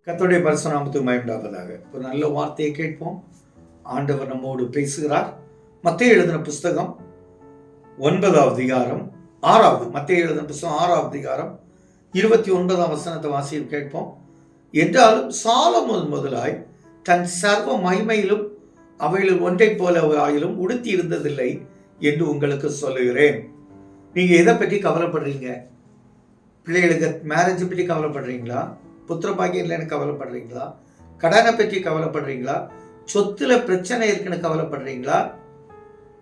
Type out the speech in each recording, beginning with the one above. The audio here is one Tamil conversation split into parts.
கர்த்தருடைய பரிசுத்த நாமத்துக்கு மகிமை உண்டாவதாக. ஒரு நல்ல வார்த்தையை கேட்போம். ஆண்டவர் நம்மோடு பேசுகிறார். மத்தேயு எழுதின புஸ்தகம் 9வது அதிகாரம் 6வது மத்தேயு எழுதின புஸ்தகம் 6வது அதிகாரம் 29ஆம் வசனத்தை வாசித்து கேட்போம். என்றாலும் சாலமோன் முதலாய் தன் சர்வ மகிமையிலும் அவைகளில் ஒன்றைப் போல ஆயிலும் உடுத்தி இருந்ததில்லை என்று உங்களுக்கு சொல்லுகிறேன். நீங்க எதை பற்றி கவலைப்படுறீங்க? பிள்ளைகளுக்கு மேரேஜ் பற்றி கவலைப்படுறீங்களா? புத்திர பாக்கியம் இல்லைன்னு கவலைப்படுறீங்களா? கடனை பற்றி கவலைப்படுறீங்களா? சொத்துல பிரச்சனை இருக்குன்னு கவலைப்படுறீங்களா?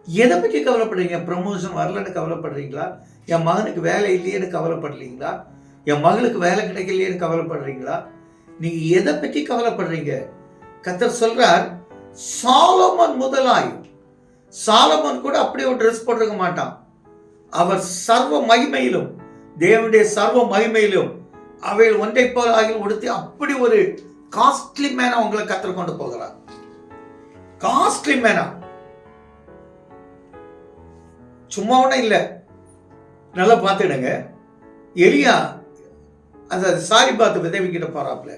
எதை பற்றி கவலைப்படுறீங்க? ப்ரமோஷன் வரலன்னு கவலைப்படுறீங்களா? என் மகனுக்கு வேலை இல்லையேன்னு கவலைப்படுறீங்களா? என் மகளுக்கு வேலை கிடைக்கலையேன்னு கவலைப்படுறீங்களா? நீங்க எதை பற்றி கவலைப்படுறீங்க? கர்த்தர் சொல்றார், சாலமோன் முதலாய். சாலமோன் கூட அப்படியே ஒரு ட்ரெஸ் போட்டிருக்க மாட்டான். அவர் சர்வ மகிமையிலும், தேவனுடைய சர்வ மகிமையிலும் அவைகள் ஒன்றை போல ஆகியும் உடுத்தி அப்படி ஒரு காஸ்ட்லி மேனா உங்களை கத்தர் கொண்டு போகிறார். காஸ்ட்லி மேனா, சும்மா ஒன்றும் இல்லை. நல்லா பார்த்துடுங்க. எலியா அந்த சாரி பார்த்து விதவிக்கிட்ட போறாப்ல.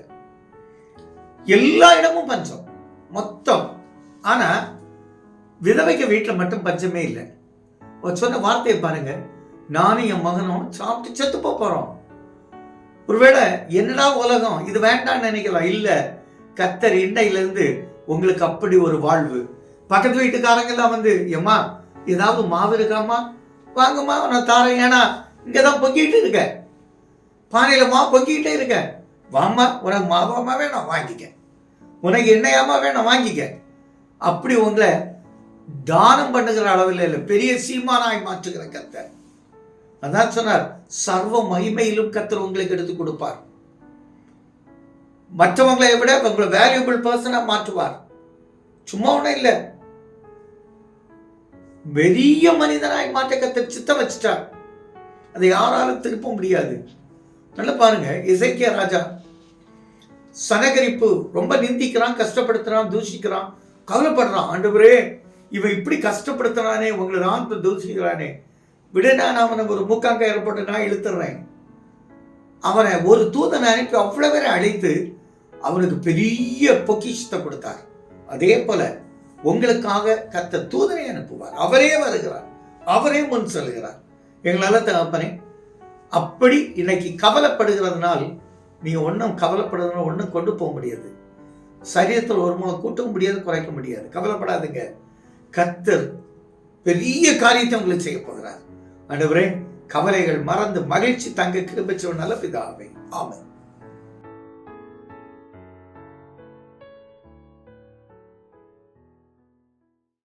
எல்லா இடமும் பஞ்சம் மொத்தம். ஆனா விதவைக்கு வீட்டில் மட்டும் பஞ்சமே இல்லை. சொன்ன வார்த்தையை பாருங்க, நானும் என் மகனும் சாப்பிட்டு செத்து போறோம். ஒருவேளை என்னடா உலகம் இது வேண்டாம்னு நினைக்கலாம். இல்ல, கர்த்தர் இன்னையிலிருந்து உங்களுக்கு அப்படி ஒரு வாழ்வு. பக்கத்து வீட்டுக்காரங்கெல்லாம் வந்து, எம்மா ஏதாவது மாவு இருக்காமா, வாங்கம்மா நான் தாரேன், ஏன்னா இங்கதான் பொங்கிட்டு இருக்க, பானையில மாவு பொங்கிட்டே இருக்க, வாமா உனக்கு மாவாமா வேணும் வாங்கிக்க, உனக்கு எண்ணெயாமா வேணும் வாங்கிக்க. அப்படி உங்களை தானம் பண்ணுகிற அளவில் இல்லை, பெரிய சீமானாய் மாற்றுகிற கர்த்தர். அதான் சொன்னார், சர்வ மகிமையிலும் கர்த்தர் உங்களுக்கு எடுத்து கொடுப்பார். மற்றவங்களை விட உங்களை வேல்யூபிள் பர்சனா மாற்றுவார். சும்மா ஒன்றும் இல்லை, பெரிய மனிதனாய் மாற்ற கர்த்தர் சித்தம் வச்சுட்டார். அதை யாராலும் திருப்ப முடியாது. நல்லா பாருங்க, எசேக்கியா ராஜா சனகரிப்பு ரொம்ப நிந்திக்கிறான், கஷ்டப்படுத்துறான், தூஷிக்கிறான், கவலைப்படுறான். ஆண்டவரே இவன் இப்படி கஷ்டப்படுத்துறானே, உங்களை நான் தூஷிக்கிறானே, விடனா நான் அவனை ஒரு மூக்காங்க ஏற்பட்டு நான் இழுத்துறேன். அவனை ஒரு தூதனை அனுப்பி அவ்வளவு பேரை அழைத்து அவனுக்கு பெரிய பொக்கிஷத்தை கொடுத்தார். அதே போல உங்களுக்காக கர்த்தர் தூதனை அனுப்புவார். அவரே வருகிறார், அவரே முன் செல்கிறார். எங்களால தகப்பனே, அப்படி இன்னைக்கு கவலைப்படுகிறதுனால் நீங்க ஒன்றும் கவலைப்படுறதுனால ஒன்றும் கொண்டு போக முடியாது. சரீரத்தில் ஒரு மூலம் கூட்டவும் முடியாது, குறைக்க முடியாது. கவலைப்படாதுங்க, கர்த்தர் பெரிய காரியத்தை உங்களுக்கு செய்ய போகிறார். ஆண்டவரே, கவலைகள் மறந்து மகிழ்ச்சி தங்க கிருபை செய்ய நல்ல பிதாவே. ஆமென்.